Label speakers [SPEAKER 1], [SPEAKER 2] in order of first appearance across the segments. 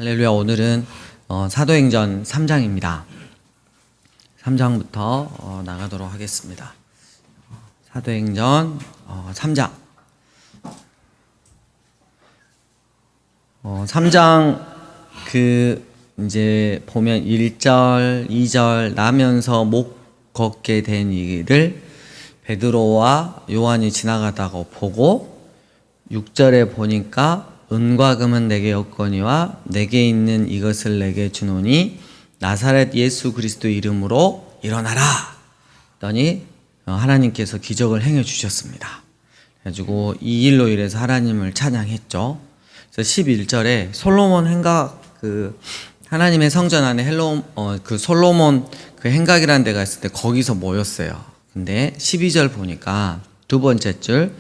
[SPEAKER 1] 할렐루야. 오늘은 사도행전 3장입니다. 3장부터 나가도록 하겠습니다. 사도행전 3장. 3장 이제 보면 1절, 2절 나면서 못 걷게 된 일을 베드로와 요한이 지나가다가 보고 6절에 보니까 은과 금은 내게 없거니와 내게 있는 이것을 내게 주노니 나사렛 예수 그리스도 이름으로 일어나라 했더니 하나님께서 기적을 행해 주셨습니다. 그래가지고 이 일로 인해서 하나님을 찬양했죠. 그래서 11절에 솔로몬 행각 하나님의 성전 안에 솔로몬 행각이라는 데가 있을 때 거기서 모였어요. 근데 12절 보니까 두 번째 줄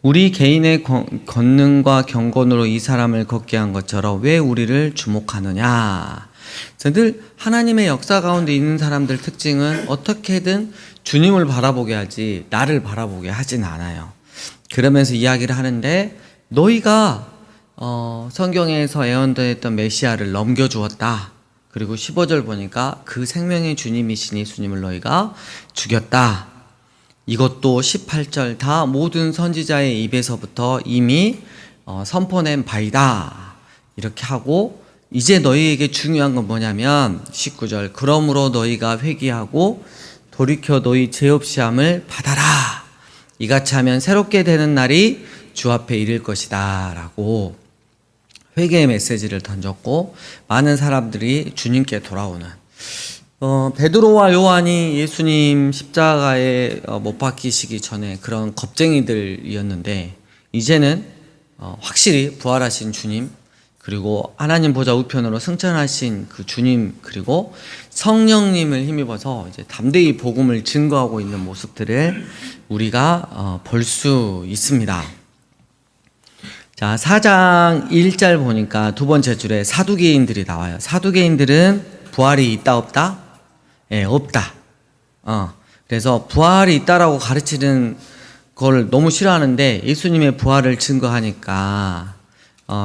[SPEAKER 1] 우리 개인의 권능과 경건으로 이 사람을 걷게 한 것처럼 왜 우리를 주목하느냐. 늘 하나님의 역사 가운데 있는 사람들 특징은 어떻게든 주님을 바라보게 하지 나를 바라보게 하진 않아요. 그러면서 이야기를 하는데 너희가 성경에서 예언되었던 메시아를 넘겨주었다. 그리고 15절 보니까 그 생명의 주님이신 예수님을 너희가 죽였다. 이것도 18절 다 모든 선지자의 입에서부터 이미 선포낸 바이다. 이렇게 하고 이제 너희에게 중요한 건 뭐냐면 19절 그러므로 너희가 회개하고 돌이켜 너희 죄 없이 함을 받아라. 이같이 하면 새롭게 되는 날이 주 앞에 이를 것이다 라고 회개의 메시지를 던졌고 많은 사람들이 주님께 돌아오는 베드로와 요한이 예수님 십자가에 못 박히시기 전에 그런 겁쟁이들이었는데 이제는 확실히 부활하신 주님 그리고 하나님 보좌 우편으로 승천하신 그 주님 그리고 성령님을 힘입어서 이제 담대히 복음을 증거하고 있는 모습들을 우리가 볼 수 있습니다. 자, 4장 1절 보니까 두 번째 줄에 사두개인들이 나와요. 사두개인들은 부활이 있다 없다? 예, 없다. 그래서 부활이 있다라고 가르치는 걸 너무 싫어하는데 예수님의 부활을 증거하니까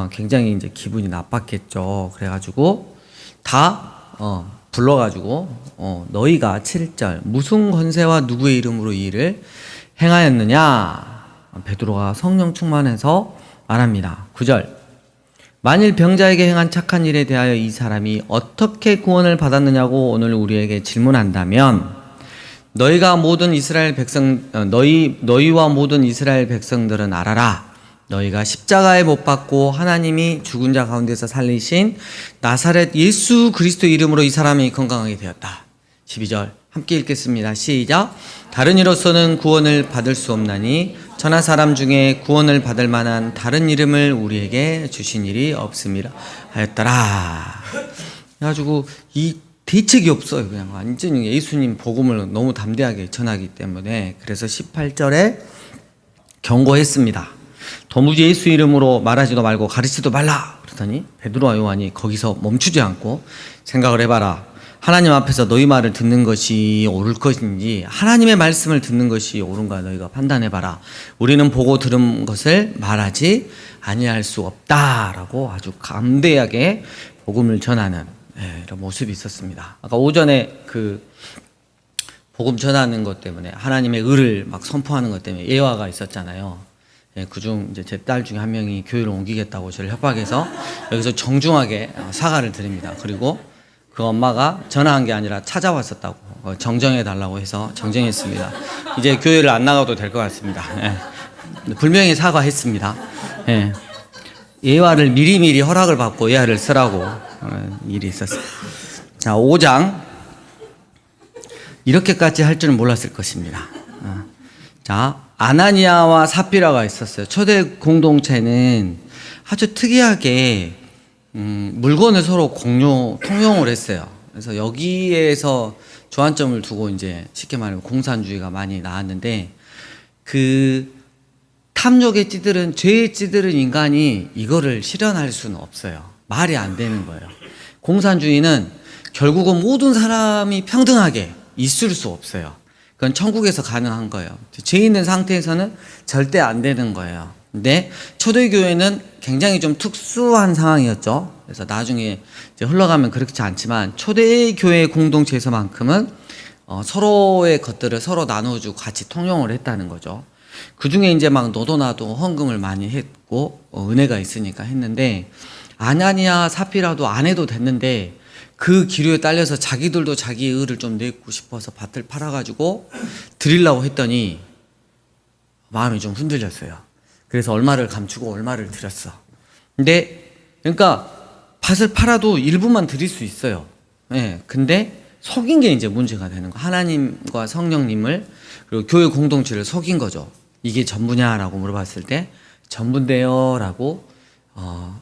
[SPEAKER 1] 굉장히 이제 기분이 나빴겠죠. 그래가지고 다 불러가지고 너희가 7절 무슨 권세와 누구의 이름으로 이 일을 행하였느냐? 베드로가 성령 충만해서 말합니다. 9절 만일 병자에게 행한 착한 일에 대하여 이 사람이 어떻게 구원을 받았느냐고 오늘 우리에게 질문한다면 너희와 모든 이스라엘 백성들은 알아라. 너희가 십자가에 못 박고 하나님이 죽은 자 가운데서 살리신 나사렛 예수 그리스도 이름으로 이 사람이 건강하게 되었다. 12절 함께 읽겠습니다. 시작. 다른 이로서는 구원을 받을 수 없나니 천하 사람 중에 구원을 받을 만한 다른 이름을 우리에게 주신 일이 없음이라 하였더라. 그래가지고 이 대책이 없어요. 그냥 완전히 예수님 복음을 너무 담대하게 전하기 때문에 그래서 18절에 경고했습니다. 도무지 예수 이름으로 말하지도 말고 가르치지도 말라. 그러더니 베드로와 요한이 거기서 멈추지 않고 생각을 해봐라. 하나님 앞에서 너희 말을 듣는 것이 옳을 것인지 하나님의 말씀을 듣는 것이 옳은가 너희가 판단해봐라. 우리는 보고 들은 것을 말하지 아니할 수 없다라고 아주 담대하게 복음을 전하는 이런 모습이 있었습니다. 아까 오전에 복음 전하는 것 때문에 하나님의 의를 막 선포하는 것 때문에 예화가 있었잖아요. 그중 이제 제 딸 중에 한 명이 교회를 옮기겠다고 저를 협박해서 여기서 정중하게 사과를 드립니다. 그리고 그 엄마가 전화한 게 아니라 찾아왔었다고 정정해달라고 해서 정정했습니다. 이제 교회를 안 나가도 될 것 같습니다. 분명히 사과했습니다. 예화를 미리미리 허락을 받고 예화를 쓰라고 일이 있었어요. 자, 5장 이렇게까지 할 줄은 몰랐을 것입니다. 자, 아나니아와 삽비라가 있었어요. 초대 공동체는 아주 특이하게 물건을 서로 통용을 했어요. 그래서 여기에서 주안점을 두고 이제 쉽게 말하면 공산주의가 많이 나왔는데 탐욕에 찌들은 죄에 찌들은 인간이 이거를 실현할 수는 없어요. 말이 안 되는 거예요. 공산주의는 결국은 모든 사람이 평등하게 있을 수 없어요. 그건 천국에서 가능한 거예요. 죄 있는 상태에서는 절대 안 되는 거예요. 근데 초대교회는 굉장히 좀 특수한 상황이었죠. 그래서 나중에 이제 흘러가면 그렇지 않지만 초대교회 공동체에서만큼은 서로의 것들을 서로 나눠주고 같이 통용을 했다는 거죠. 그 중에 이제 막 너도 나도 헌금을 많이 했고 은혜가 있으니까 했는데, 아나니아 사피라도 안 해도 됐는데 그 기류에 딸려서 자기들도 자기 의를 좀 내고 싶어서 밭을 팔아가지고 드리려고 했더니 마음이 좀 흔들렸어요. 그래서 얼마를 감추고 얼마를 드렸어. 근데 그러니까 밭을 팔아도 일부만 드릴 수 있어요. 예. 근데 속인 게 이제 문제가 되는 거. 하나님과 성령님을, 그리고 교회 공동체를 속인 거죠. 이게 전부냐라고 물어봤을 때 전부인데요 라고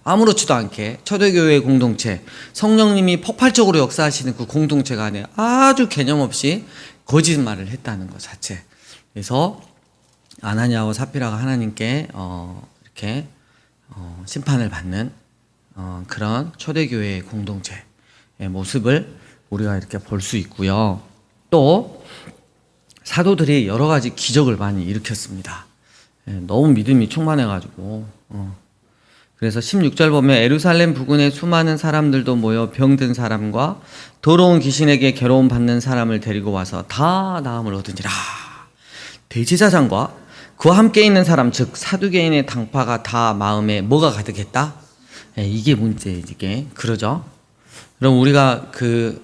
[SPEAKER 1] 아무렇지도 않게 초대교회 공동체, 성령님이 폭발적으로 역사하시는 그 공동체가 안에 아주 개념 없이 거짓말을 했다는 것 자체. 그래서 아나니아와 사피라가 하나님께 이렇게 심판을 받는 그런 초대교회 공동체의 모습을 우리가 이렇게 볼 수 있고요. 또 사도들이 여러 가지 기적을 많이 일으켰습니다. 너무 믿음이 충만해가지고 그래서 16절 보면 예루살렘 부근에 수많은 사람들도 모여 병든 사람과 더러운 귀신에게 괴로움 받는 사람을 데리고 와서 다 나음을 얻으니라. 대제사장과 그와 함께 있는 사람, 즉 사두개인의 당파가 다 마음에 뭐가 가득했다? 이게 문제이게 그러죠. 그럼 우리가 그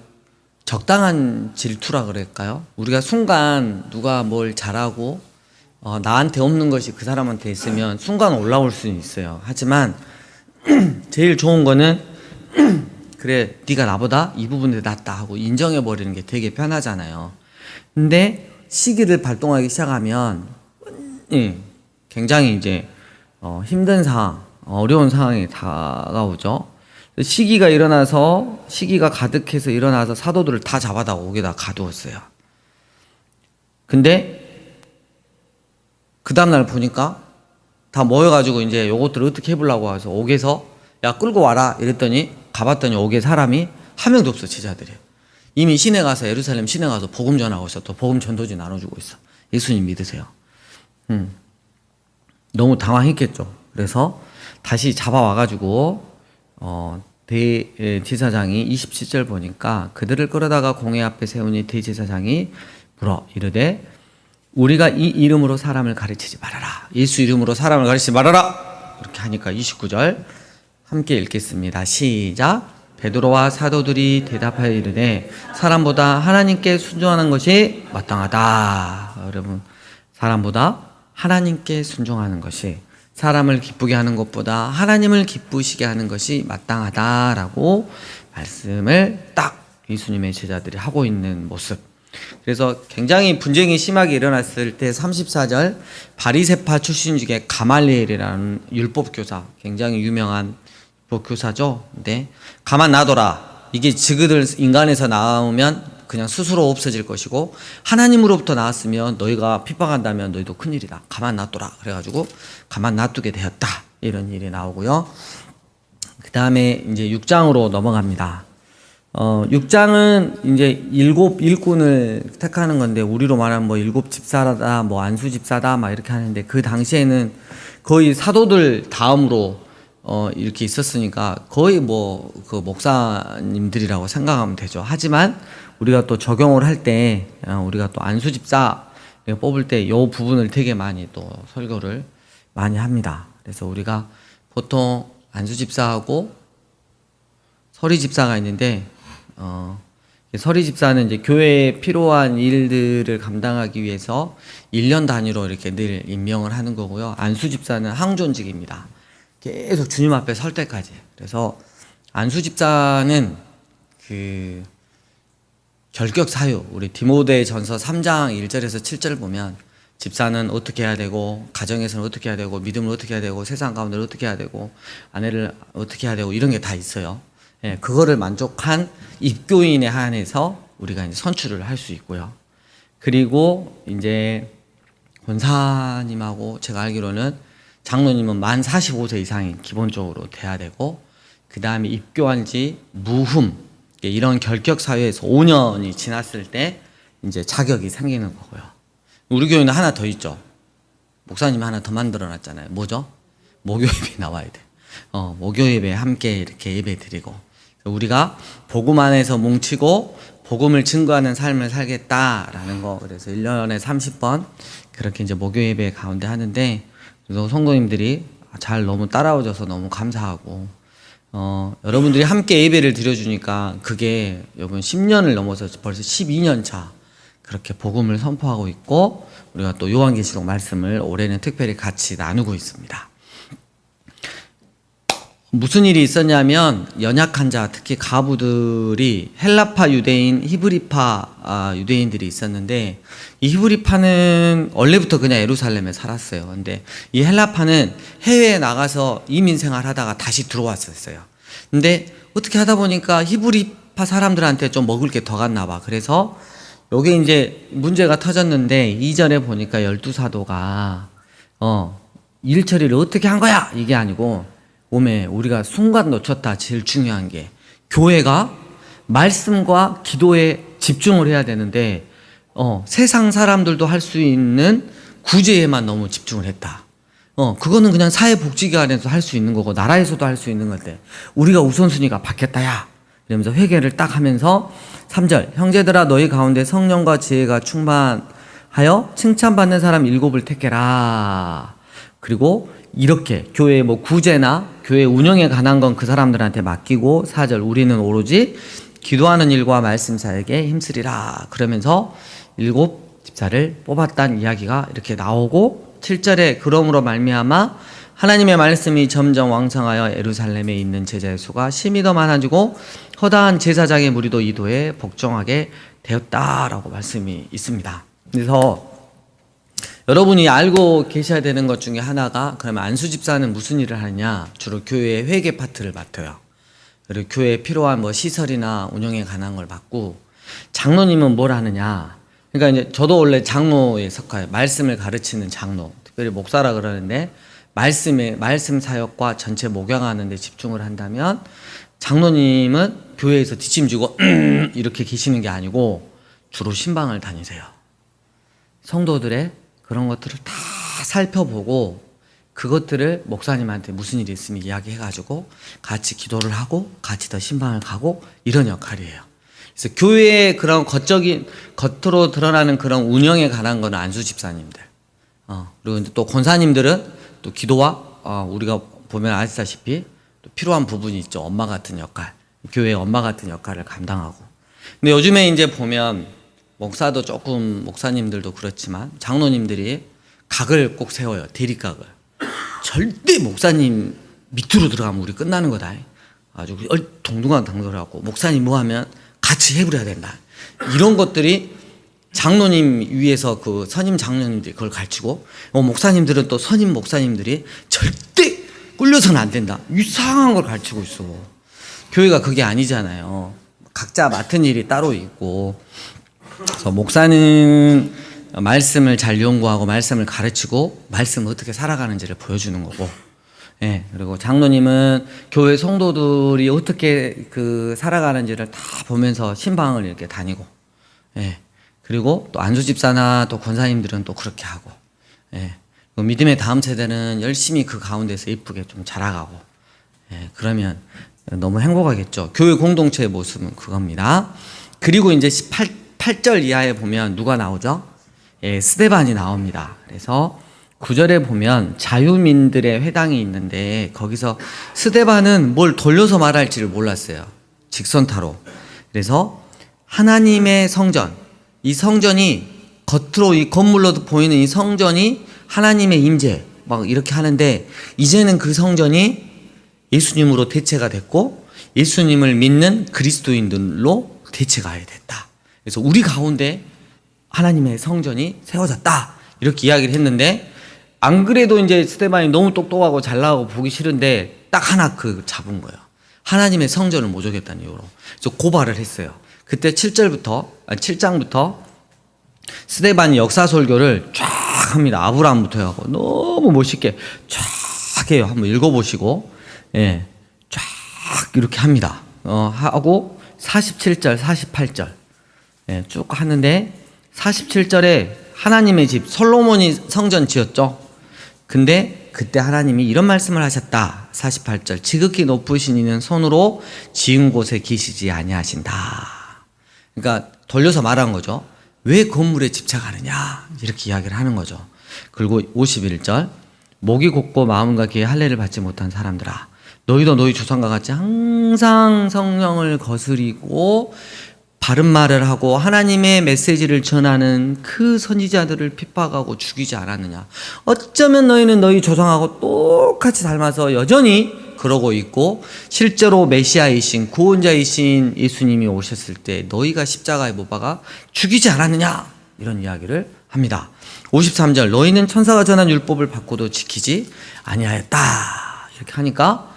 [SPEAKER 1] 적당한 질투라 그럴까요? 우리가 순간 누가 뭘 잘하고 나한테 없는 것이 그 사람한테 있으면 순간 올라올 수는 있어요. 하지만 제일 좋은 거는 그래 네가 나보다 이 부분에 낫다 하고 인정해버리는 게 되게 편하잖아요. 근데 시기를 발동하기 시작하면 굉장히 이제 힘든 상황, 어려운 상황이 다가오죠. 시기가 가득해서 일어나서 사도들을 다 잡아다 옥에다 가두었어요. 근데 그 다음날 보니까 다 모여가지고 이제 요것들을 어떻게 해보려고 해서 옥에서 야 끌고 와라 이랬더니 가봤더니 옥에 사람이 한 명도 없어. 제자들이 이미 시내 가서, 예루살렘 시내 가서 복음 전하고 있어. 또 복음 전도지 나눠주고 있어. 예수님 믿으세요. 너무 당황했겠죠. 그래서 다시 잡아와가지고 대제사장이 27절 보니까 그들을 끌어다가 공회 앞에 세우니 대제사장이 물어 이르되 우리가 이 이름으로 사람을 가르치지 말아라. 예수 이름으로 사람을 가르치지 말아라. 이렇게 하니까 29절 함께 읽겠습니다. 시작. 베드로와 사도들이 대답하여 이르되 사람보다 하나님께 순종하는 것이 마땅하다. 여러분, 사람보다 하나님께 순종하는 것이, 사람을 기쁘게 하는 것보다 하나님을 기쁘시게 하는 것이 마땅하다라고 말씀을 딱 예수님의 제자들이 하고 있는 모습. 그래서 굉장히 분쟁이 심하게 일어났을 때 34절 바리새파 출신 중에 가말리엘이라는 율법교사, 굉장히 유명한 율법교사죠. 근데 가만 놔둬라. 이게 지그들 인간에서 나오면 그냥 스스로 없어질 것이고 하나님으로부터 나왔으면 너희가 핍박한다면 너희도 큰일이다. 가만 놔둬라. 그래가지고 가만 놔두게 되었다. 이런 일이 나오고요. 그 다음에 이제 6장으로 넘어갑니다. 6장은 이제 7 일꾼을 택하는 건데, 우리로 말하면 뭐 7 집사다, 뭐 안수 집사다, 막 이렇게 하는데, 그 당시에는 거의 사도들 다음으로 이렇게 있었으니까 거의 뭐 그 목사님들이라고 생각하면 되죠. 하지만 우리가 또 적용을 할 때, 우리가 또 안수 집사 뽑을 때 이 부분을 되게 많이 또 설교를 많이 합니다. 그래서 우리가 보통 안수 집사하고 서리 집사가 있는데, 서리 집사는 이제 교회에 필요한 일들을 감당하기 위해서 1년 단위로 이렇게 늘 임명을 하는 거고요. 안수 집사는 항존직입니다. 계속 주님 앞에 설 때까지. 그래서 안수 집사는 그 결격 사유, 우리 디모데전서 3장 1절에서 7절 보면 집사는 어떻게 해야 되고, 가정에서는 어떻게 해야 되고, 믿음을 어떻게 해야 되고, 세상 가운데를 어떻게 해야 되고, 아내를 어떻게 해야 되고, 이런 게 다 있어요. 예, 그거를 만족한 입교인에 한해서 우리가 이제 선출을 할 수 있고요. 그리고 이제 권사님하고 제가 알기로는 장로님은 만 45세 이상이 기본적으로 돼야 되고, 그 다음에 입교한 지 무흠, 이런 결격 사유에서 5년이 지났을 때 이제 자격이 생기는 거고요. 우리 교회는 하나 더 있죠. 목사님이 하나 더 만들어 놨잖아요. 뭐죠? 모교입이 나와야 돼. 목요 예배 함께 이렇게 예배 드리고, 우리가 복음 안에서 뭉치고 복음을 증거하는 삶을 살겠다라는 거. 그래서 1년에 30번 그렇게 이제 목요 예배 가운데 하는데, 그래서 성도님들이 잘 너무 따라오셔서 너무 감사하고, 여러분들이 함께 예배를 드려주니까 그게 여러분 10년을 넘어서 벌써 12년 차 그렇게 복음을 선포하고 있고, 우리가 또 요한계시록 말씀을 올해는 특별히 같이 나누고 있습니다. 무슨 일이 있었냐면, 연약한 자, 특히 가부들이 헬라파 유대인, 히브리파 유대인들이 있었는데, 이 히브리파는 원래부터 그냥 예루살렘에 살았어요. 근데 이 헬라파는 해외에 나가서 이민 생활하다가 다시 들어왔었어요. 근데 어떻게 하다 보니까 히브리파 사람들한테 좀 먹을 게 더 갔나 봐. 그래서 요게 이제 문제가 터졌는데, 2절에 보니까 12사도가 일 처리를 어떻게 한 거야? 이게 아니고, 오메 우리가 순간 놓쳤다. 제일 중요한 게 교회가 말씀과 기도에 집중을 해야 되는데, 세상 사람들도 할 수 있는 구제에만 너무 집중을 했다. 그거는 그냥 사회복지기관에서 할 수 있는 거고 나라에서도 할 수 있는 건데 우리가 우선순위가 바뀌었다야. 이러면서 회개를 딱 하면서 3절, 형제들아 너희 가운데 성령과 지혜가 충만하여 칭찬받는 사람 7을 택해라. 그리고 이렇게 교회 구제나 교회 운영에 관한 건 그 사람들한테 맡기고, 4절, 우리는 오로지 기도하는 일과 말씀 사역에 힘쓰리라. 그러면서 7 집사를 뽑았다는 이야기가 이렇게 나오고, 7절에 그러므로 말미암아 하나님의 말씀이 점점 왕성하여 예루살렘에 있는 제자의 수가 심히 더 많아지고 허다한 제사장의 무리도 이도에 복종하게 되었다라고 말씀이 있습니다. 그래서 여러분이 알고 계셔야 되는 것 중에 하나가, 그러면 안수 집사는 무슨 일을 하느냐? 주로 교회의 회계 파트를 맡아요. 그리고 교회에 필요한 시설이나 운영에 관한 걸 맡고, 장로님은 뭘 하느냐? 그러니까 이제 저도 원래 장로에 속해요. 말씀을 가르치는 장로, 특별히 목사라 그러는데, 말씀 사역과 전체 목양하는 데 집중을 한다면, 장로님은 교회에서 뒷짐지고 이렇게 계시는 게 아니고 주로 신방을 다니세요. 성도들의 그런 것들을 다 살펴보고, 그것들을 목사님한테 무슨 일이 있으면 이야기해가지고 같이 기도를 하고 같이 더 신방을 가고, 이런 역할이에요. 그래서 교회의 그런 겉으로 드러나는 그런 운영에 관한 거는 안수 집사님들, 그리고 또 권사님들은 또 기도와 우리가 보면 아시다시피 또 필요한 부분이 있죠. 엄마 같은 역할, 교회의 엄마 같은 역할을 감당하고. 근데 요즘에 이제 보면 목사도 조금, 목사님들도 그렇지만 장로님들이 각을 꼭 세워요. 대립각을. 절대 목사님 밑으로 들어가면 우리 끝나는 거다. 아주 동등한 당돌하고, 목사님 뭐 하면 같이 해버려야 된다. 이런 것들이 장로님 위에서 그 선임 장로님들이 그걸 가르치고, 목사님들은 또 선임 목사님들이 절대 꿀려서는 안 된다. 이상한 걸 가르치고 있어. 교회가 그게 아니잖아요. 각자 맡은 일이 따로 있고, 그래서 목사는 말씀을 잘 연구하고 말씀을 가르치고 말씀을 어떻게 살아가는지를 보여주는 거고, 그리고 장로님은 교회 성도들이 어떻게 살아가는지를 다 보면서 신방을 이렇게 다니고, 그리고 또 안수 집사나 또 권사님들은 또 그렇게 하고, 믿음의 다음 세대는 열심히 그 가운데서 이쁘게 좀 자라가고, 그러면 너무 행복하겠죠. 교회 공동체의 모습은 그겁니다. 그리고 이제 8절 이하에 보면 누가 나오죠? 스데반이 나옵니다. 그래서 9절에 보면 자유민들의 회당이 있는데, 거기서 스데반은 뭘 돌려서 말할지를 몰랐어요. 직선타로. 그래서 하나님의 성전, 이 성전이 겉으로 이 건물로도 보이는 이 성전이 하나님의 임재 막 이렇게 하는데, 이제는 그 성전이 예수님으로 대체가 됐고 예수님을 믿는 그리스도인들로 대체가 됐다. 그래서 우리 가운데 하나님의 성전이 세워졌다. 이렇게 이야기를 했는데, 안 그래도 이제 스데반이 너무 똑똑하고 잘 나가고 보기 싫은데 딱 하나 잡은 거예요. 하나님의 성전을 모독했다는 이유로. 그래서 고발을 했어요. 그때 7장부터 스데반이 역사 설교를 쫙 합니다. 아브라함부터 해갖고 너무 멋있게 쫙 해요. 한번 읽어보시고, 쫙 이렇게 합니다. 하고 47절, 48절 쭉 하는데, 47절에 하나님의 집, 솔로몬이 성전 지었죠. 근데 그때 하나님이 이런 말씀을 하셨다. 48절. 지극히 높으신 이는 손으로 지은 곳에 계시지 아니하신다. 그러니까 돌려서 말한 거죠. 왜 건물에 집착하느냐 이렇게 이야기를 하는 거죠. 그리고 51절. 목이 곧고 마음과 귀에 할례를 받지 못한 사람들아, 너희도 너희 조상과 같이 항상 성령을 거스리고 바른 말을 하고 하나님의 메시지를 전하는 그 선지자들을 핍박하고 죽이지 않았느냐. 어쩌면 너희는 너희 조상하고 똑같이 닮아서 여전히 그러고 있고, 실제로 메시아이신 구원자이신 예수님이 오셨을 때 너희가 십자가에 못 박아 죽이지 않았느냐, 이런 이야기를 합니다. 53절. 너희는 천사가 전한 율법을 받고도 지키지 아니하였다. 이렇게 하니까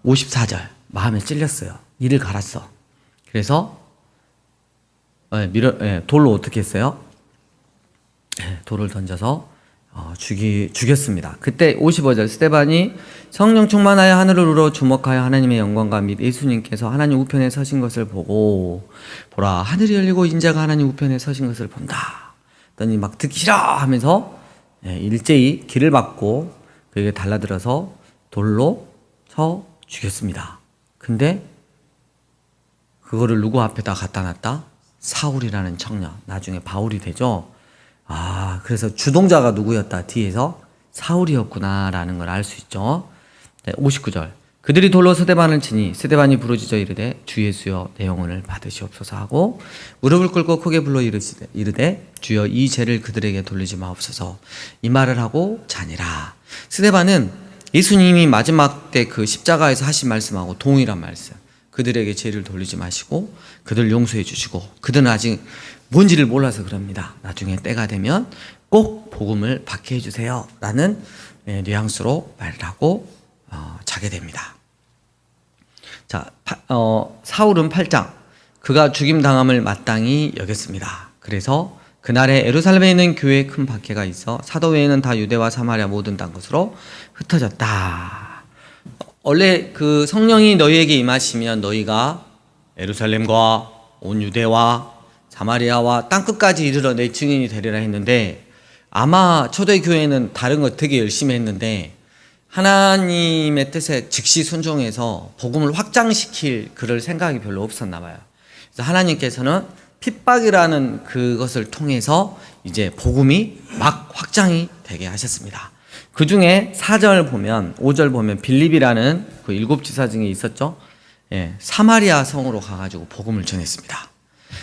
[SPEAKER 1] 54절. 마음에 찔렸어요. 이를 갈았어. 그래서 돌로 어떻게 했어요? 돌을 던져서 죽였습니다. 그때 55절. 스데반이 성령 충만하여 하늘을 우러 주목하여 하나님의 영광과 및 예수님께서 하나님 우편에 서신 것을 보고, 보라 하늘이 열리고 인자가 하나님 우편에 서신 것을 본다. 더니 막 듣기 싫어 하면서 일제히 길을 막고 그에게 달라들어서 돌로 쳐 죽였습니다. 근데 그거를 누구 앞에다 갖다 놨다? 사울이라는 청년, 나중에 바울이 되죠. 그래서 주동자가 누구였다? 뒤에서 사울이었구나라는 걸 알 수 있죠. 59절. 그들이 돌로 스데반을 치니 스데반이 부르짖어 이르되 주 예수여 내 영혼을 받으시옵소서 하고 무릎을 꿇고 크게 불러 이르되 주여 이 죄를 그들에게 돌리지 마옵소서, 이 말을 하고 자니라. 스데반은 예수님이 마지막 때 그 십자가에서 하신 말씀하고 동일한 말씀. 그들에게 죄를 돌리지 마시고 그들 용서해 주시고, 그들은 아직 뭔지를 몰라서 그럽니다. 나중에 때가 되면 꼭 복음을 받게 해주세요 라는 뉘앙스로 말을 하고 자게 됩니다. 자, 사울은 8장. 그가 죽임당함을 마땅히 여겼습니다. 그래서 그날에 예루살렘에 있는 교회에 큰 박해가 있어 사도 외에는 다 유대와 사마리아 모든 땅 것으로 흩어졌다. 원래 그 성령이 너희에게 임하시면 너희가 예루살렘과 온 유대와 사마리아와 땅끝까지 이르러 내 증인이 되리라 했는데, 아마 초대교회는 다른 거 되게 열심히 했는데 하나님의 뜻에 즉시 순종해서 복음을 확장시킬 그럴 생각이 별로 없었나 봐요. 그래서 하나님께서는 핍박이라는 그것을 통해서 이제 복음이 막 확장이 되게 하셨습니다. 그 중에 4절 보면, 5절 보면 빌립이라는 그 7지사 중에 있었죠. 사마리아 성으로 가가지고 복음을 전했습니다.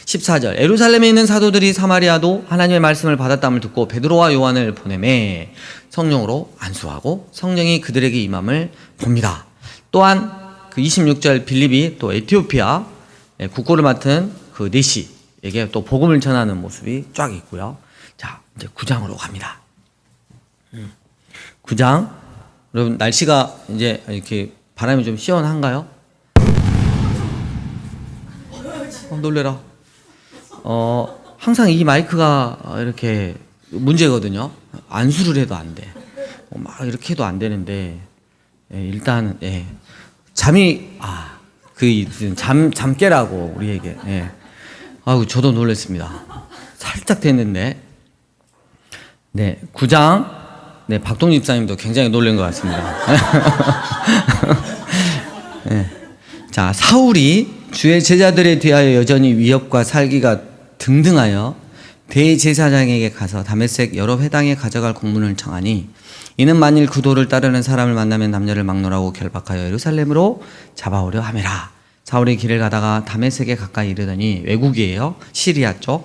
[SPEAKER 1] 14절. 예루살렘에 있는 사도들이 사마리아도 하나님의 말씀을 받았다함을 듣고 베드로와 요한을 보내매 성령으로 안수하고 성령이 그들에게 임함을 봅니다. 또한 그 26절 빌립이 또 에티오피아 국고를 맡은 그 네시에게 또 복음을 전하는 모습이 쫙 있고요. 자, 이제 9장으로 갑니다. 9장. 여러분, 날씨가 이제 이렇게 바람이 좀 시원한가요? 놀래라. 항상 이 마이크가 이렇게 문제거든요. 안수를 해도 안 돼. 막 이렇게 해도 안 되는데, 일단, 잠이, 잠 깨라고, 우리에게. 아이고, 저도 놀랐습니다. 살짝 됐는데. 9장. 박동 집사님도 굉장히 놀란 것 같습니다. 자, 사울이 주의 제자들에 대하여 여전히 위협과 살기가 등등하여 대제사장에게 가서 다메섹 여러 회당에 가져갈 공문을 청하니, 이는 만일 그 도를 따르는 사람을 만나면 남녀를 막론하고 결박하여 예루살렘으로 잡아오려 함이라. 사울이 길을 가다가 다메섹에 가까이 이르더니, 외국이에요, 시리아 쪽,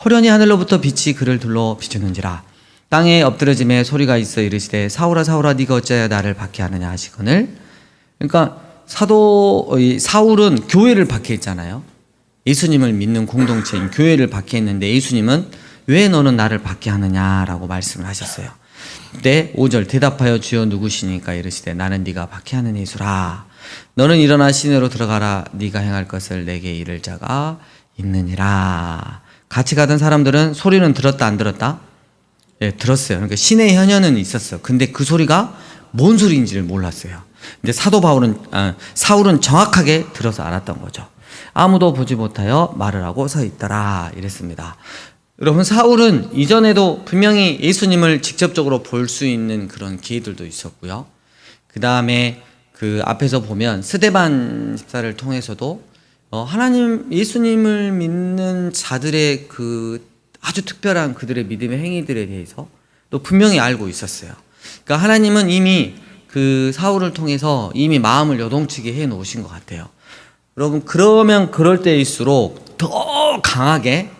[SPEAKER 1] 호련히 하늘로부터 빛이 그를 둘러 비추는지라. 땅에 엎드러짐에 소리가 있어 이르시되 사울아 사울아 네가 어찌하여 나를 박해하느냐 하시거늘. 그러니까 사울은 교회를 박해했잖아요. 예수님을 믿는 공동체인 교회를 박해했는데 예수님은 왜 너는 나를 박해하느냐라고 말씀을 하셨어요. 그때 5절. 대답하여 주여 누구시니까 이르시되 나는 네가 박해하는 예수라. 너는 일어나 시내로 들어가라. 네가 행할 것을 내게 이를 자가 있느니라. 같이 가던 사람들은 소리는 들었다 안 들었다? 들었어요. 그러니까 신의 현현은 있었어요. 근데 그 소리가 뭔 소리인지를 몰랐어요. 근데 사울은 정확하게 들어서 알았던 거죠. 아무도 보지 못하여 말을 하고 서 있더라 이랬습니다. 여러분, 사울은 이전에도 분명히 예수님을 직접적으로 볼 수 있는 그런 기회들도 있었고요. 그 다음에 그 앞에서 보면 스데반 집사를 통해서도 하나님, 예수님을 믿는 자들의 그 아주 특별한 그들의 믿음의 행위들에 대해서 또 분명히 알고 있었어요. 그러니까 하나님은 이미 그 사울을 통해서 이미 마음을 요동치게 해 놓으신 것 같아요. 여러분, 그러면 그럴 때일수록 더 강하게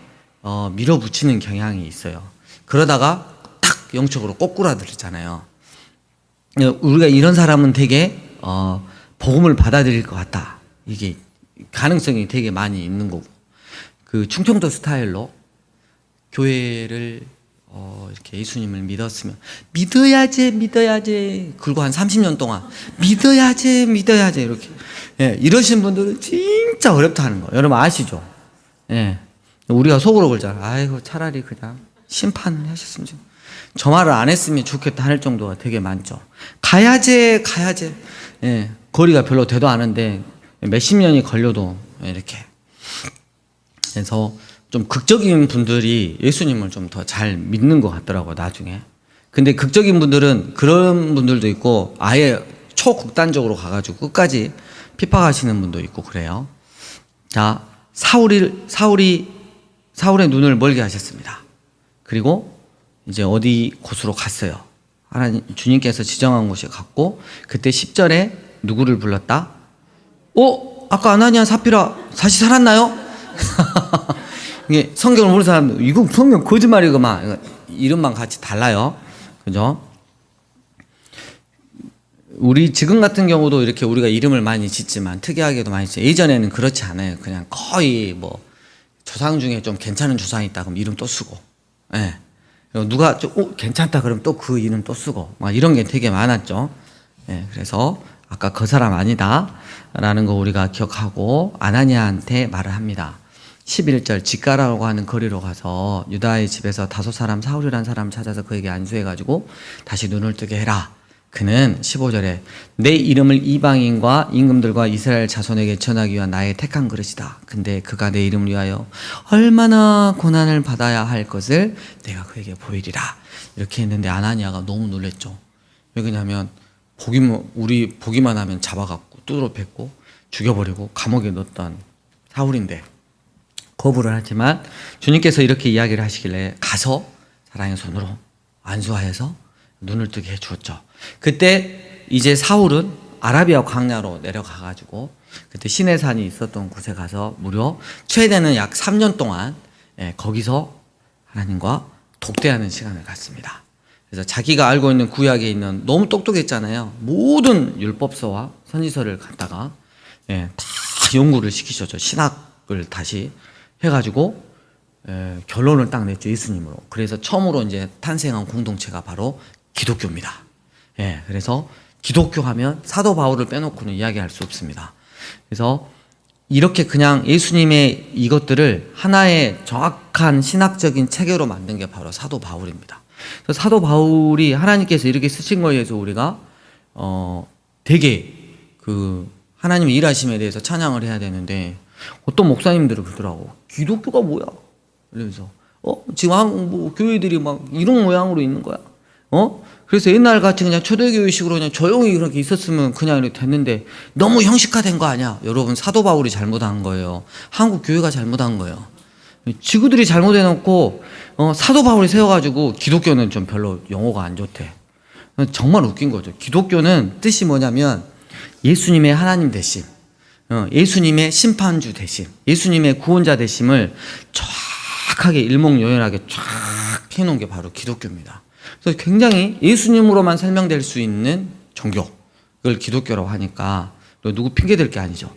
[SPEAKER 1] 밀어붙이는 경향이 있어요. 그러다가 딱 영적으로 꼬꾸라들잖아요. 우리가 이런 사람은 되게 복음을 받아들일 것 같다. 이게 가능성이 되게 많이 있는 거고, 그 충청도 스타일로 교회를 이렇게 예수님을 믿었으면 믿어야지 그리고 한 30년 동안 믿어야지 이렇게 이러신 분들은 진짜 어렵다 하는 거예요. 여러분 아시죠? 우리가 속으로 그러잖아. 아이고 차라리 그냥 심판을 하셨으면 좋겠다. 저 말을 안 했으면 좋겠다 할 정도가 되게 많죠. 가야지. 거리가 별로 되도 않은데 몇십 년이 걸려도 이렇게. 그래서 좀 극적인 분들이 예수님을 좀 더 잘 믿는 것 같더라고요, 나중에. 근데 극적인 분들은 그런 분들도 있고 아예 초극단적으로 가가지고 끝까지 핍박하시는 분도 있고 그래요. 자, 사울의 눈을 멀게 하셨습니다. 그리고 이제 어디 곳으로 갔어요. 하나님, 주님께서 지정한 곳에 갔고, 그때 10절에 누구를 불렀다? 아까 아나니아 삽비라 다시 살았나요? 이게 성경을 모르는 사람들, 이거 성경 거짓말이구만. 이름만 같이 달라요. 그죠? 우리 지금 같은 경우도 이렇게 우리가 이름을 많이 짓지만 특이하게도 많이 짓죠. 예전에는 그렇지 않아요. 그냥 거의 뭐 조상 중에 좀 괜찮은 조상이 있다 그럼 이름 또 쓰고, 누가 좀 괜찮다 그러면 또 그 이름 또 쓰고, 막 이런 게 되게 많았죠. 그래서 아까 그 사람 아니다 라는 거 우리가 기억하고 아나니아한테 말을 합니다. 11절, 직가라고 하는 거리로 가서 유다의 집에서 다섯 사람, 사울이라는 사람 찾아서 그에게 안수해가지고 다시 눈을 뜨게 해라. 그는 15절에 내 이름을 이방인과 임금들과 이스라엘 자손에게 전하기 위한 나의 택한 그릇이다. 근데 그가 내 이름을 위하여 얼마나 고난을 받아야 할 것을 내가 그에게 보이리라. 이렇게 했는데 아나니아가 너무 놀랬죠. 왜 그러냐면 우리 보기만 하면 잡아갖고 뚜드러 팼고 죽여버리고 감옥에 넣었던 사울인데 거부를 하지만 주님께서 이렇게 이야기를 하시길래 가서 사랑의 손으로 안수하여서 눈을 뜨게 해주었죠. 그때 이제 사울은 아라비아 광야로 내려가가지고 그때 시내산이 있었던 곳에 가서 무려 최대는 약 3년 동안 거기서 하나님과 독대하는 시간을 갖습니다. 그래서 자기가 알고 있는 구약에 있는, 너무 똑똑했잖아요. 모든 율법서와 선지서를 갖다가 다 연구를 시키셨죠. 신학을 다시 해가지고 결론을 딱 냈죠, 예수님으로. 그래서 처음으로 이제 탄생한 공동체가 바로 기독교입니다. 그래서 기독교 하면 사도 바울을 빼놓고는 이야기할 수 없습니다. 그래서 이렇게 그냥 예수님의 이것들을 하나의 정확한 신학적인 체계로 만든 게 바로 사도 바울입니다. 그래서 사도 바울이 하나님께서 이렇게 쓰신 거에 대해서 우리가 되게 그 하나님의 일하심에 대해서 찬양을 해야 되는데, 어떤 목사님들은 그러더라고. 기독교가 뭐야? 그래서 지금 뭐 교회들이 막 이런 모양으로 있는 거야. 그래서 옛날 같이 그냥 초대교회식으로 그냥 조용히 그렇게 있었으면 그냥 이렇게 됐는데 너무 형식화된 거 아니야? 여러분, 사도 바울이 잘못한 거예요. 한국 교회가 잘못한 거예요. 지구들이 잘못해놓고 사도 바울이 세워가지고 기독교는 좀 별로 용어가 안 좋대. 정말 웃긴 거죠. 기독교는 뜻이 뭐냐면 예수님의 하나님 되심, 예수님의 심판주 되심, 예수님의 구원자 되심을 정확하게 일목요연하게 쫙 해놓은 게 바로 기독교입니다. 그래서 굉장히 예수님으로만 설명될 수 있는 종교, 그걸 기독교라고 하니까 누구 핑계댈 게 아니죠.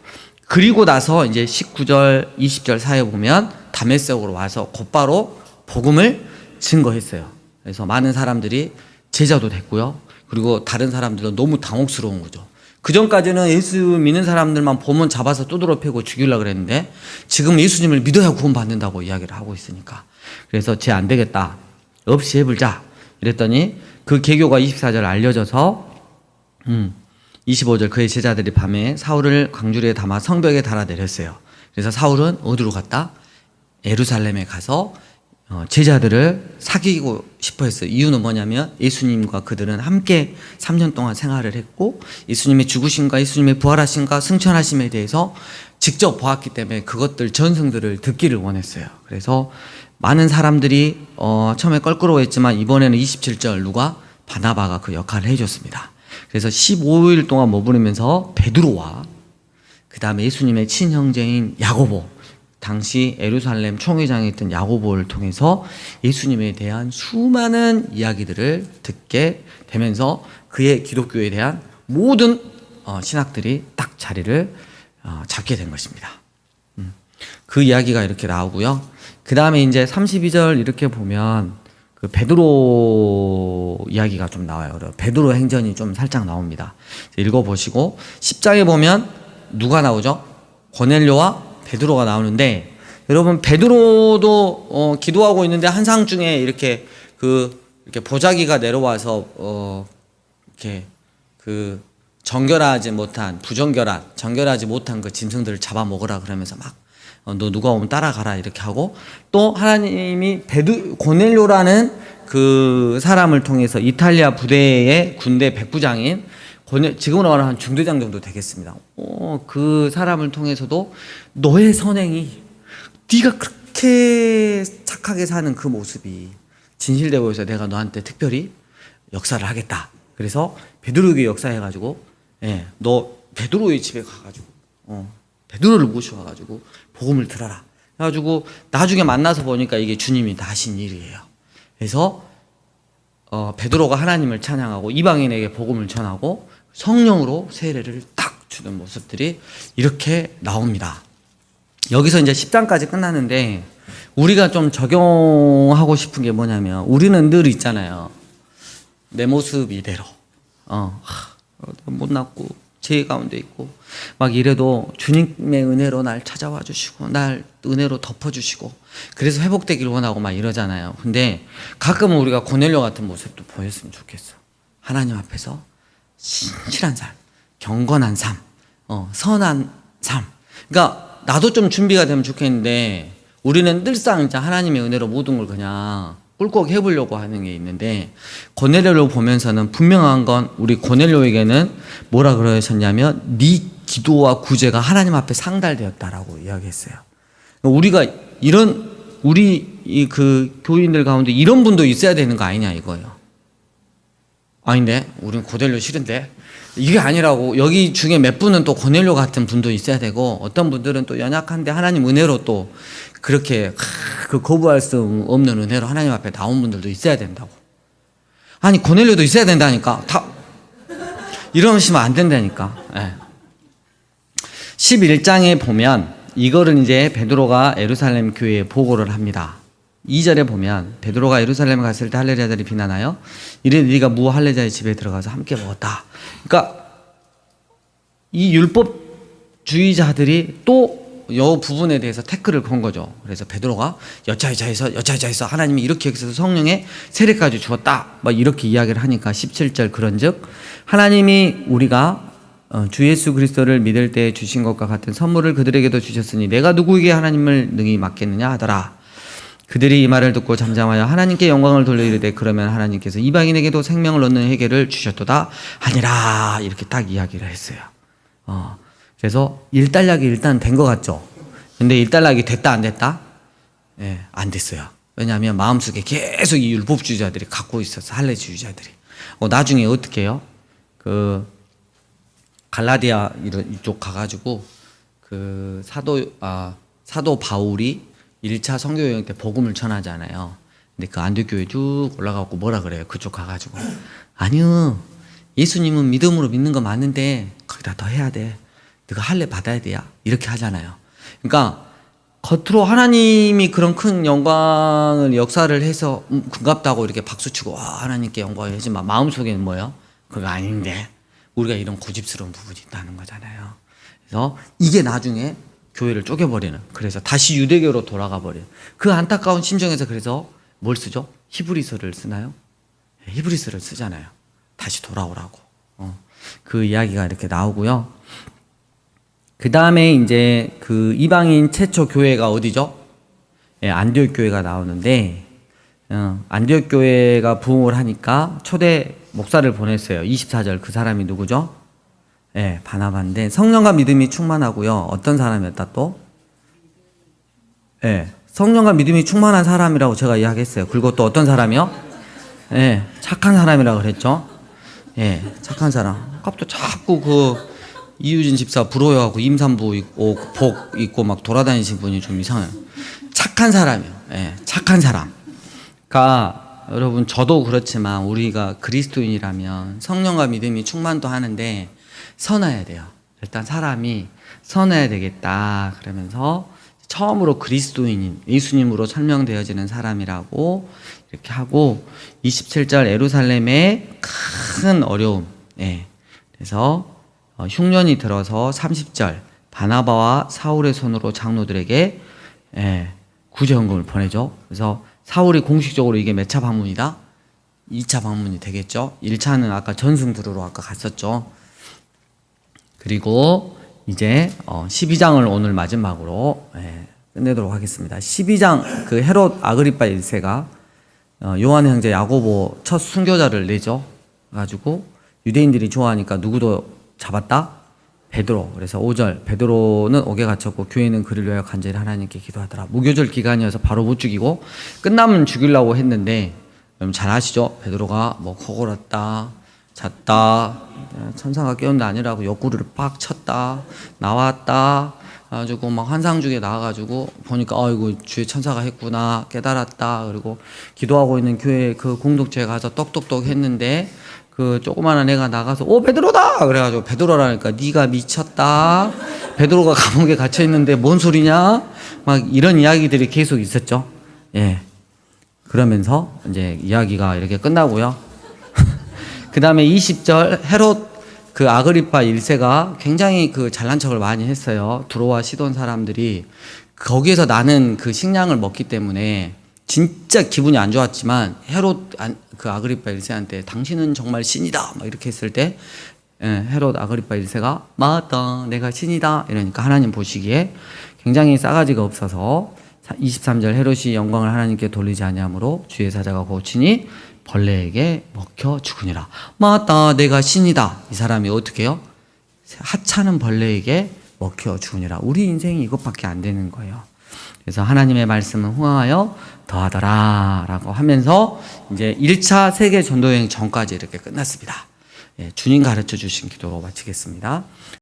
[SPEAKER 1] 그리고 나서 이제 19절, 20절 사이에 보면 다메섹으로 와서 곧바로 복음을 증거했어요. 그래서 많은 사람들이 제자도 됐고요. 그리고 다른 사람들도 너무 당혹스러운 거죠. 그 전까지는 예수 믿는 사람들만 보면 잡아서 두드러 패고 죽이려고 그랬는데 지금 예수님을 믿어야 구원받는다고 이야기를 하고 있으니까, 그래서 쟤 안 되겠다, 없이 해불자 이랬더니 그 계교가 24절 알려져서 25절 그의 제자들이 밤에 사울을 광주리에 담아 성벽에 달아 내렸어요. 그래서 사울은 어디로 갔다? 예루살렘에 가서 제자들을 사귀고 싶어 했어요. 이유는 뭐냐면 예수님과 그들은 함께 3년 동안 생활을 했고 예수님의 죽으심과 예수님의 부활하심과 승천하심에 대해서 직접 보았기 때문에 그것들 전승들을 듣기를 원했어요. 그래서 많은 사람들이 처음에 껄끄러워했지만 이번에는 27절 누가 바나바가 그 역할을 해줬습니다. 그래서 15일 동안 머무르면서 베드로와 그 다음에 예수님의 친형제인 야고보, 당시 예루살렘 총회장이었던 야고보를 통해서 예수님에 대한 수많은 이야기들을 듣게 되면서 그의 기독교에 대한 모든 신학들이 딱 자리를 잡게 된 것입니다. 그 이야기가 이렇게 나오고요. 그 다음에 이제 32절 이렇게 보면 그 베드로 이야기가 좀 나와요. 베드로 행전이 좀 살짝 나옵니다. 읽어보시고 10장에 보면 누가 나오죠? 고넬료와 베드로가 나오는데 여러분 베드로도 기도하고 있는데 한상 중에 이렇게 보자기가 내려와서 이렇게 그 정결하지 못한 정결하지 못한 그 짐승들을 잡아먹으라 그러면서 막 너 누가 오면 따라가라 이렇게 하고 또 하나님이 고넬료라는 그 사람을 통해서 이탈리아 부대의 군대 백부장인 지금으로 말하면 한 중대장 정도 되겠습니다. 그 사람을 통해서도 너의 선행이 네가 그렇게 착하게 사는 그 모습이 진실되어 보여서 내가 너한테 특별히 역사를 하겠다. 그래서 베드로에게 역사해가지고 너 베드로의 집에 가가지고 베드로를 모셔와가지고 복음을 들어라. 그래가지고 나중에 만나서 보니까 이게 주님이 다 하신 일이에요. 그래서 베드로가 하나님을 찬양하고 이방인에게 복음을 전하고 성령으로 세례를 딱 주는 모습들이 이렇게 나옵니다. 여기서 이제 10장까지 끝났는데 우리가 좀 적용하고 싶은 게 뭐냐면 우리는 늘 있잖아요. 내 모습 이대로 못났고 죄 가운데 있고 막 이래도 주님의 은혜로 날 찾아와 주시고 날 은혜로 덮어주시고 그래서 회복되길 원하고 막 이러잖아요. 근데 가끔은 우리가 고넬료 같은 모습도 보였으면 좋겠어. 하나님 앞에서 신실한 삶, 경건한 삶, 선한 삶. 그러니까 나도 좀 준비가 되면 좋겠는데 우리는 늘상 이제 하나님의 은혜로 모든 걸 그냥 꿀꺽 해보려고 하는 게 있는데 고넬료를 보면서는 분명한 건 우리 고넬료에게는 뭐라 그러셨냐면 네 기도와 구제가 하나님 앞에 상달되었다라고 이야기했어요. 우리가 우리 그 교인들 가운데 이런 분도 있어야 되는 거 아니냐 이거예요. 아닌데 우리는 고넬료 싫은데 이게 아니라고. 여기 중에 몇 분은 또 고넬료 같은 분도 있어야 되고 어떤 분들은 또 연약한데 하나님 은혜로 또 그렇게 그 거부할 수 없는 은혜로 하나님 앞에 나온 분들도 있어야 된다고. 아니 고넬료도 있어야 된다니까. 다 이러시면 안 된다니까. 11장에 보면 이거를 이제 베드로가 예루살렘 교회에 보고를 합니다. 2절에 보면 베드로가 예루살렘에 갔을 때 할례자들이 비난하여 이래 네가 무 할례자의 집에 들어가서 함께 먹었다. 그러니까 이 율법주의자들이 또 이 부분에 대해서 태클을 건 거죠. 그래서 베드로가 여차여차해서 하나님이 이렇게 해서 성령의 세례까지 주었다 막 이렇게 이야기를 하니까 17절 그런즉 하나님이 우리가 주 예수 그리스도를 믿을 때 주신 것과 같은 선물을 그들에게도 주셨으니 내가 누구에게 하나님을 능히 맡겠느냐 하더라. 그들이 이 말을 듣고 잠잠하여 하나님께 영광을 돌려 이르되 그러면 하나님께서 이방인에게도 생명을 얻는 회개를 주셨도다 하니라. 이렇게 딱 이야기를 했어요. 그래서 일단락이 일단 된 것 같죠. 근데 일단락이 됐다 안 됐다? 안 됐어요. 왜냐하면 마음속에 계속 이 율법주의자들이 갖고 있어서 할례주의자들이 나중에 어떻게 해요? 그 갈라디아 이쪽 가가지고 그 사도 바울이 1차 선교여행 때 복음을 전하잖아요. 근데 그 안디옥교회 쭉 올라가고 뭐라 그래요? 그쪽 가가지고 아니요 예수님은 믿음으로 믿는 거 맞는데 거기다 더 해야 돼. 네가 할례 받아야 돼야 이렇게 하잖아요. 그러니까 겉으로 하나님이 그런 큰 영광을 역사를 해서 금갑다고 이렇게 박수치고 와 하나님께 영광을 하지만 마음속에는 뭐예요? 그거 아닌데 우리가 이런 고집스러운 부분이 있다는 거잖아요. 그래서 이게 나중에 교회를 쪼개버리는, 그래서 다시 유대교로 돌아가 버리는 그 안타까운 심정에서 그래서 뭘 쓰죠? 히브리서를 쓰나요? 히브리서를 쓰잖아요. 다시 돌아오라고. 그 이야기가 이렇게 나오고요. 그 다음에 이제 그 이방인 최초 교회가 어디죠? 예, 안디옥 교회가 나오는데 안디옥 교회가 부흥을 하니까 초대 목사를 보냈어요. 24절 그 사람이 누구죠? 예, 바나바인데 성령과 믿음이 충만하고요. 어떤 사람이었다 또? 예, 성령과 믿음이 충만한 사람이라고 제가 이야기했어요. 그리고 또 어떤 사람이요? 예, 착한 사람이라고 그랬죠. 예, 착한 사람. 아까부터 자꾸 그 이유진 집사 부러워하고 임산부 있고 복 있고 막 돌아다니신 분이 좀 이상해요. 착한 사람이요. 예, 착한 사람. 그러니까 여러분 저도 그렇지만 우리가 그리스도인이라면 성령과 믿음이 충만도 하는데 선해야 돼요. 일단 사람이 선해야 되겠다. 그러면서 처음으로 그리스도인인 예수님으로 설명되어지는 사람이라고 이렇게 하고 27절 예루살렘의 큰 어려움. 예. 그래서 흉년이 들어서 30절 바나바와 사울의 손으로 장로들에게 구제헌금을 보내죠. 그래서 사울이 공식적으로 이게 몇 차 방문이다? 2차 방문이 되겠죠. 1차는 아까 전승 들으러 아까 갔었죠. 그리고 이제 12장을 오늘 마지막으로 끝내도록 하겠습니다. 12장 그 헤롯 아그리파 1세가 요한 형제 야고보 첫 순교자를 내죠. 가지고 유대인들이 좋아하니까 누구도 잡았다? 베드로. 그래서 5절 베드로는 옥에 갇혔고 교회는 그를 위하여 간절히 하나님께 기도하더라. 무교절 기간이어서 바로 못 죽이고 끝나면 죽이려고 했는데 여러분 잘 아시죠? 베드로가 뭐 코골았다 잤다 천사가 깨운다 아니라고 옆구리를 빡 쳤다 나왔다 가지고 막 환상 중에 나와가지고 보니까 아이고 주의 천사가 했구나 깨달았다. 그리고 기도하고 있는 교회 그 공동체에 가서 똑똑똑 했는데 그 조그마한 애가 나가서 오 베드로다 그래가지고 베드로라니까 네가 미쳤다. 베드로가 감옥에 갇혀 있는데 뭔 소리냐? 막 이런 이야기들이 계속 있었죠. 예. 그러면서 이제 이야기가 이렇게 끝나고요. 그 다음에 20절 헤롯 그 아그리파 1세가 굉장히 그 잘난 척을 많이 했어요. 두로와 시돈 사람들이 거기에서 나는 그 식량을 먹기 때문에 진짜 기분이 안 좋았지만 헤롯 그 아그리파 1세한테 당신은 정말 신이다 막 이렇게 했을 때 헤롯 아그리파 1세가 맞다 내가 신이다 이러니까 하나님 보시기에 굉장히 싸가지가 없어서 23절 헤롯이 영광을 하나님께 돌리지 아니하므로 주의 사자가 고치니 벌레에게 먹혀 죽으니라. 맞다 내가 신이다. 이 사람이 어떻게 해요? 하찮은 벌레에게 먹혀 죽으니라. 우리 인생이 이것밖에 안 되는 거예요. 그래서 하나님의 말씀은 흥하여 더하더라 라고 하면서 이제 1차 세계 전도여행 전까지 이렇게 끝났습니다. 예, 주님 가르쳐 주신 기도로 마치겠습니다.